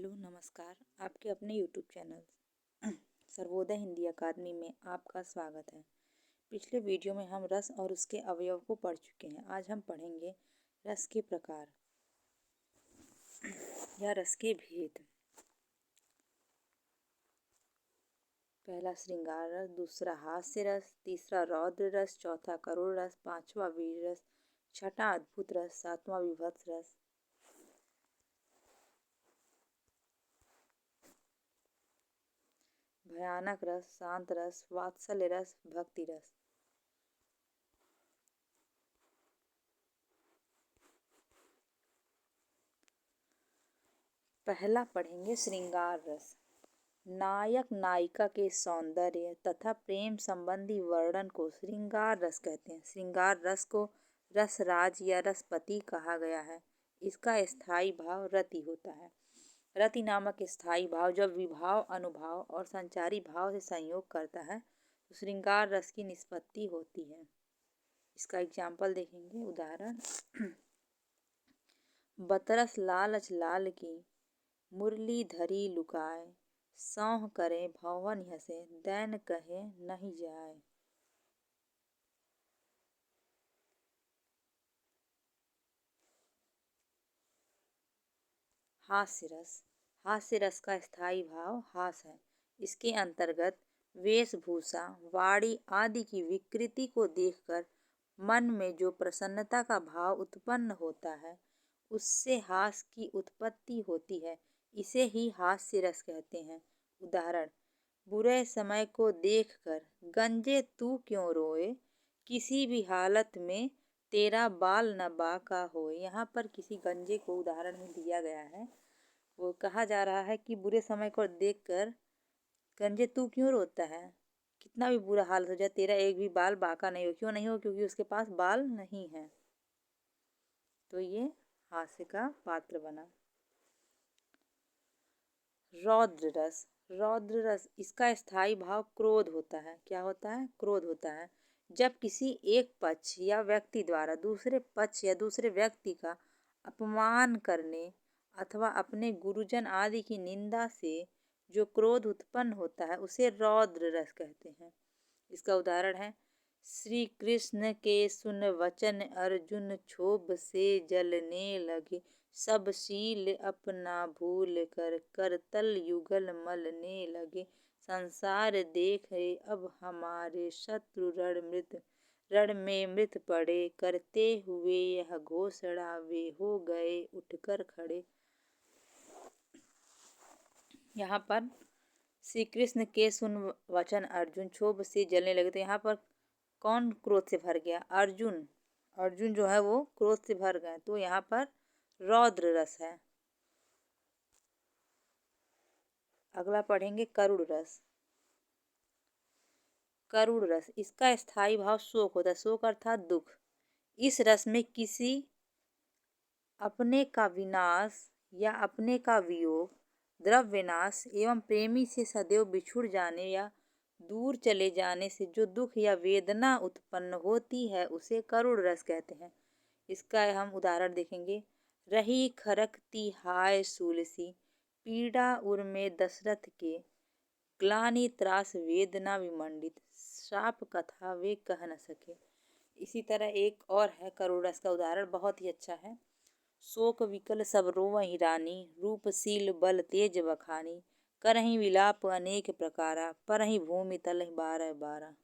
Hello नमस्कार। आपके अपने यूट्यूब चैनल सर्वोदय हिंदी अकादमी में आपका स्वागत है। पिछले वीडियो में हम रस और उसके अवयव को पढ़ चुके हैं। आज हम पढ़ेंगे रस के प्रकार या रस के भेद। पहला श्रृंगार रस, दूसरा हास्य रस, तीसरा रौद्र रस, चौथा करुण रस, पांचवा वीर रस, छठा अद्भुत रस, सातवां विभत्स रस, भयानक रस, शांत रस, वात्सल्य रस, भक्ति रस। पहला पढ़ेंगे श्रृंगार रस। नायक नायिका के सौंदर्य तथा प्रेम संबंधी वर्णन को श्रृंगार रस कहते हैं। श्रृंगार रस को रसराज या रसपति कहा गया है। इसका स्थायी भाव रति होता है। रति नामक स्थायी भाव जब विभाव, अनुभाव और संचारी भाव से संयोग करता है तो श्रृंगार रस की निष्पत्ति होती है। इसका एग्जाम्पल देखेंगे, उदाहरण। बतरस लालच लाल की, मुरली धरी लुकाए, सौह करे भवन हसे, दैन कहे नहीं जाए। हास्य रस। हास्य रस का स्थायी भाव हास है। इसके अंतर्गत वेशभूषा, वाणी आदि की विकृति को देखकर मन में जो प्रसन्नता का भाव उत्पन्न होता है उससे हास की उत्पत्ति होती है। इसे ही हास्य रस कहते हैं। उदाहरण, बुरे समय को देखकर गंजे तू क्यों रोए, किसी भी हालत में तेरा बाल न बाका होए। यहाँ पर किसी गंजे को उदाहरण में दिया गया है। वो कहा जा रहा है कि बुरे समय को देखकर गंजे तू क्यों रोता है, कितना भी बुरा हाल हो जाए तेरा एक भी बाल बाका नहीं हो। क्यों नहीं हो? क्योंकि उसके पास बाल नहीं है। तो ये हास्य का पात्र बना। रौद्र रस। रौद्र रस, इसका स्थायी भाव क्रोध होता है। क्या होता है? क्रोध होता है। जब किसी एक पक्ष या व्यक्ति द्वारा दूसरे पक्ष या दूसरे व्यक्ति का अपमान करने अथवा अपने गुरुजन आदि की निंदा से जो क्रोध उत्पन्न होता है उसे रौद्र रस कहते हैं। इसका उदाहरण है, श्री कृष्ण के सुन वचन अर्जुन क्षोभ से जलने लगे, सब शील अपना भूल कर करतल युगल मलने लगे, संसार देखे अब हमारे शत्रु रण में मृत पड़े, करते हुए यह घोषणा वे हो गए उठकर खड़े। यहाँ पर श्री कृष्ण के सुन वचन अर्जुन क्षोभ से जलने लगे। तो यहाँ पर कौन क्रोध से भर गया? अर्जुन। अर्जुन जो है वो क्रोध से भर गए, तो यहाँ पर रौद्र रस है। अगला पढ़ेंगे करुण रस। करुण रस, इसका स्थायी भाव शोक होता है। शोक अर्थात दुख। इस रस में किसी अपने का विनाश या अपने का वियोग, द्रव्य नाश एवं प्रेमी से सदैव बिछुड़ जाने या दूर चले जाने से जो दुख या वेदना उत्पन्न होती है उसे करुण रस कहते हैं। इसका हम उदाहरण देखेंगे। रही खरकती हाय सूलसी, पीड़ा उर्मे दशरथ के, ग्लानि त्रास वेदना विमंडित, श्राप कथा वे कह न सके। इसी तरह एक और है करुण रस का उदाहरण, बहुत ही अच्छा है। शोक विकल सब रोवहि रानी, रूपशील बल तेज बखानी, करहि विलाप अनेक प्रकारा, परहि भूमि तलहि बारह बारह।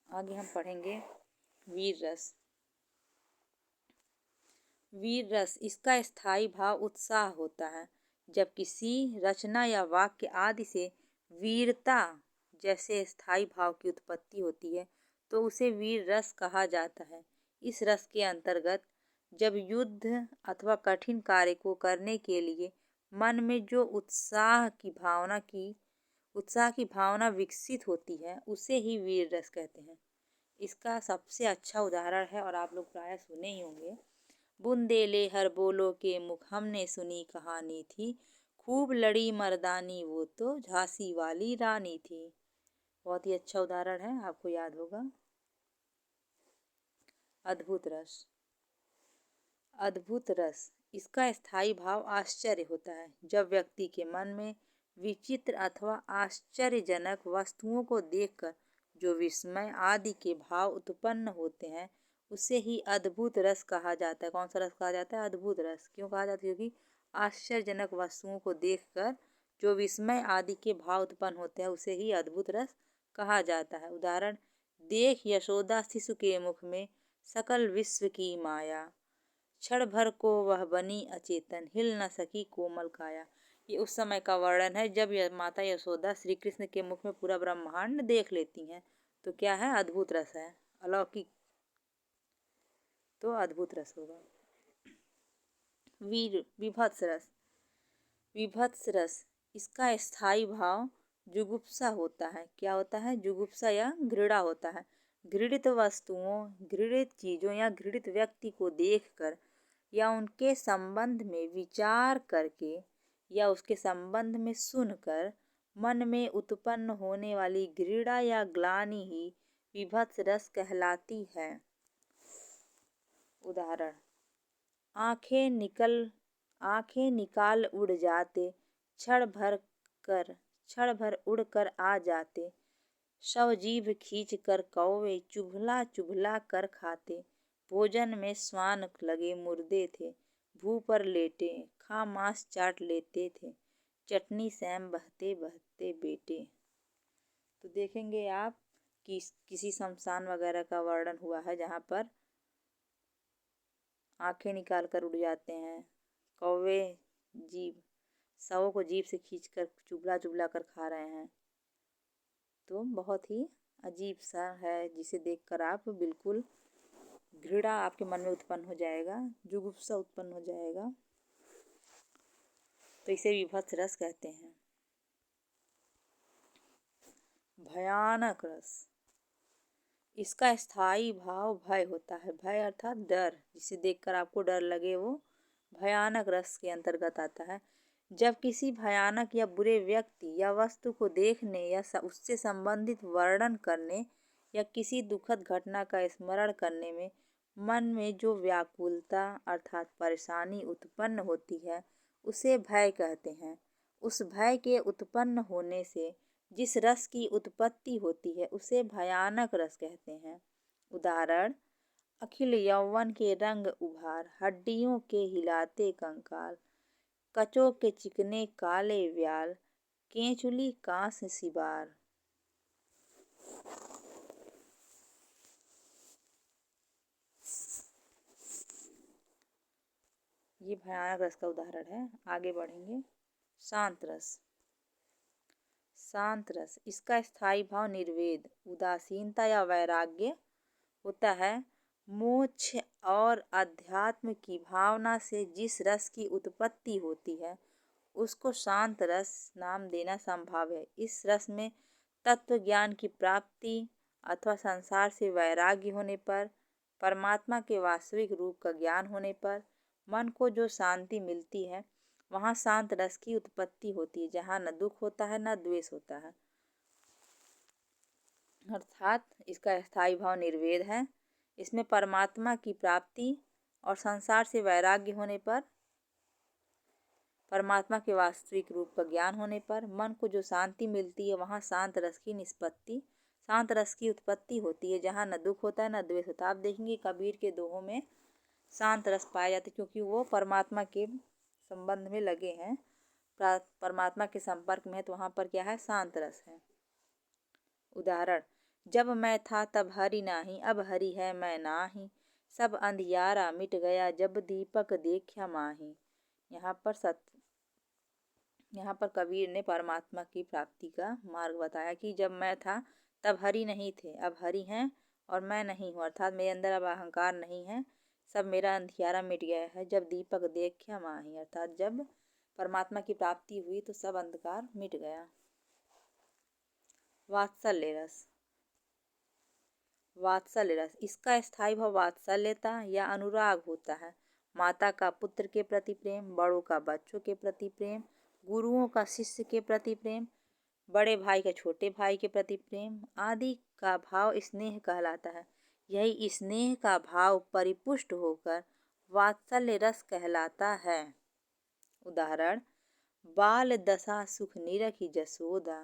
आगे हम पढ़ेंगे वीर रस। वीर रस, इसका स्थायी भाव उत्साह होता है। जब किसी रचना या वाक्य आदि से वीरता जैसे स्थायी भाव की उत्पत्ति होती है तो उसे वीर रस कहा जाता है। इस रस के अंतर्गत जब युद्ध अथवा कठिन कार्य को करने के लिए मन में जो उत्साह की भावना विकसित होती है उसे ही वीर रस कहते हैं। इसका सबसे अच्छा उदाहरण है और आप लोग प्रायः सुने ही होंगे, बुंदेले हर बोलो के मुख हमने सुनी कहानी थी, खूब लड़ी मर्दानी वो तो झांसी वाली रानी थी। बहुत ही अच्छा उदाहरण है, आपको याद होगा। अद्भुत रस। अद्भुत रस, इसका स्थायी भाव आश्चर्य होता है। जब व्यक्ति के मन में विचित्र अथवा आश्चर्यजनक वस्तुओं को देखकर जो विस्मय आदि के भाव उत्पन्न होते हैं, उसे ही अद्भुत रस कहा जाता है। कौन सा रस कहा जाता है? अद्भुत रस। क्यों कहा जाता है? क्योंकि आश्चर्यजनक वस्तुओं को देखकर जो विस्मय आदि के भाव उत्पन्न होते हैं, उसे ही अद्भुत रस कहा जाता है। उदाहरण, देख यशोदा शिशु के मुख में सकल विश्व की माया, क्षण भर को वह बनी अचेतन, हिल न सकी कोमल काया। ये उस समय का वर्णन है जब माता यशोदा श्री कृष्ण के मुख में पूरा ब्रह्मांड देख लेती हैं। तो क्या है? अद्भुत रस है, अलौकिक। तो अद्भुत रस होगा। विभत्स रस। विभत्स रस, इसका स्थायी भाव जुगुप्सा होता है। क्या होता है? जुगुप्सा या घृणा होता है। घृणित वस्तुओं, घृणित चीजों या घृणित व्यक्ति को देखकर या उनके संबंध में विचार करके या उसके संबंध में सुनकर मन में उत्पन्न होने वाली घृणा या ग्लानि ही विभत्स रस कहलाती है। उदाहरण, आंखें निकाल उड़ जाते, क्षण भर उड़कर आ जाते, शव जीभ खींच कर कौवे चुभला चुभला कर खाते, भोजन में स्वान लगे मुर्दे थे, भू पर लेटे खा मांस चाट लेते थे, चटनी सैम बहते बहते बेटे। तो देखेंगे आप कि किसी शमशान वगैरह का वर्णन हुआ है जहाँ पर आंखें निकाल कर उड़ जाते हैं, कौवे शवों को जीभ से खींचकर चुभला चुभला कर खा रहे हैं। तो बहुत ही अजीब सा है, जिसे देखकर आप बिल्कुल घृणा आपके मन में उत्पन्न हो जाएगा, जुगुप्सा उत्पन्न हो जाएगा। तो इसे विभत्स रस कहते हैं। भयानक रस, इसका स्थायी भाव भय होता है। भय अर्थात डर, जिसे देखकर आपको डर लगे, वो भयानक रस के अंतर्गत आता है। जब किसी भयानक या बुरे व्यक्ति या वस्तु को देखने या उससे संबंधित वर्णन करने या किसी दुखद घटना का स्मरण करने में मन में जो व्याकुलता अर्थात परेशानी उत्पन्न होती है, उसे भय कहते हैं। उस भय के उत्पन्न होने से जिस रस की उत्पत्ति होती है, उसे भयानक रस कहते हैं। उदाहरण, अखिल यौवन के रंग उभार, हड्डियों के हिलाते कंकाल, कचों के चिकने काले व्याल, केंचुली कांस सिबार। ये भयानक रस का उदाहरण है। आगे बढ़ेंगे। शांत रस। शांत रस, इसका स्थायी भाव निर्वेद, उदासीनता या वैराग्य होता है। मोक्ष और अध्यात्म की भावना से जिस रस की उत्पत्ति होती है, उसको शांत रस नाम देना संभव है। इस रस में तत्व ज्ञान की प्राप्ति अथवा संसार से वैराग्य होने पर, परमात्मा के वास्तविक रूप का ज्ञान होने पर मन को जो शांति मिलती है, वहाँ शांत रस की उत्पत्ति होती है, जहाँ न दुख होता है न द्वेष होता है। अर्थात इसका स्थायी भाव निर्वेद है। इसमें परमात्मा की प्राप्ति और संसार से वैराग्य होने पर, परमात्मा के वास्तविक रूप का ज्ञान होने पर मन को जो शांति मिलती है, वहाँ शांत रस की उत्पत्ति होती है, जहाँ न दुख होता है न द्वेष होता है। आप देखेंगे कबीर के दोहों में शांत रस पाए जाते, क्योंकि वो परमात्मा के संबंध में लगे हैं, परमात्मा के संपर्क में है, तो वहाँ पर क्या है? शांत रस है। उदाहरण, जब मैं था तब हरि नाही, अब हरि है मैं नाही, सब अंधियारा मिट गया जब दीपक देखा माही। यहाँ पर कबीर ने परमात्मा की प्राप्ति का मार्ग बताया कि जब मैं था तब हरि नहीं थे, अब हरि हैं और मैं नहीं हूँ, अर्थात मेरे अंदर अब अहंकार नहीं है, सब मेरा अंधियारा मिट गया है। जब दीपक देखा माही, अर्थात जब परमात्मा की प्राप्ति हुई तो सब अंधकार मिट गया। वात्सल्य रस। वात्सल्य रस, इसका स्थायी भाव वात्सल्यता या अनुराग होता है। माता का पुत्र के प्रति प्रेम, बड़ों का बच्चों के प्रति प्रेम, गुरुओं का शिष्य के प्रति प्रेम, बड़े भाई का छोटे भाई के प्रति प्रेम आदि का भाव स्नेह कहलाता है। यही स्नेह का भाव परिपुष्ट होकर वात्सल्य रस कहलाता है। उदाहरण, बाल दशा सुख निरखी जसोदा,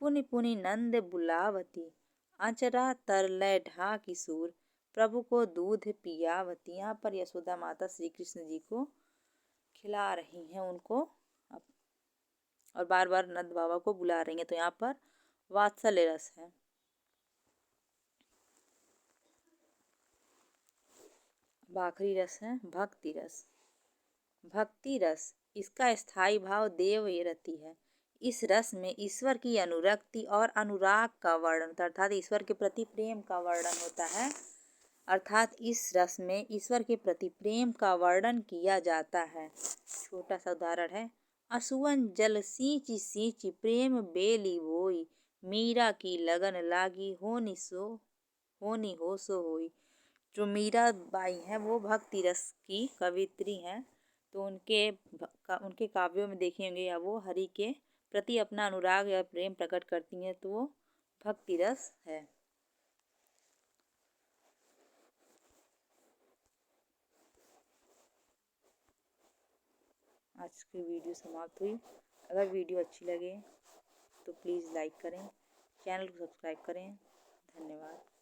पुनि पुनि नंद बुलावती, अचरा तरलय ढाकी सूर, प्रभु को दूध पियावती। यहाँ पर यशोदा माता श्री कृष्ण जी को खिला रही हैं उनको, और बार बार नंद बाबा को बुला रही हैं, तो यहाँ पर वात्सल्य रस है। अब आखिरी रस है भक्ति रस। भक्ति रस, इसका स्थायी भाव देव रति है। इस रस में ईश्वर की अनुरक्ति और अनुराग का वर्णन, अर्थात ईश्वर के प्रति प्रेम का वर्णन होता है। अर्थात इस रस में ईश्वर के प्रति प्रेम का वर्णन किया जाता है। छोटा सा उदाहरण है, असुवन जल सींची सींची प्रेम बेली बोई, मीरा की लगन लागी होनी हो सो होई। जो मीरा बाई हैं वो भक्ति रस की कवित्री हैं, तो उनके काव्यों में देखेंगे या वो हरि के प्रति अपना अनुराग या प्रेम प्रकट करती हैं, तो वो भक्ति रस है। आज की वीडियो समाप्त हुई। अगर वीडियो अच्छी लगे तो प्लीज़ लाइक करें, चैनल को सब्सक्राइब करें। धन्यवाद।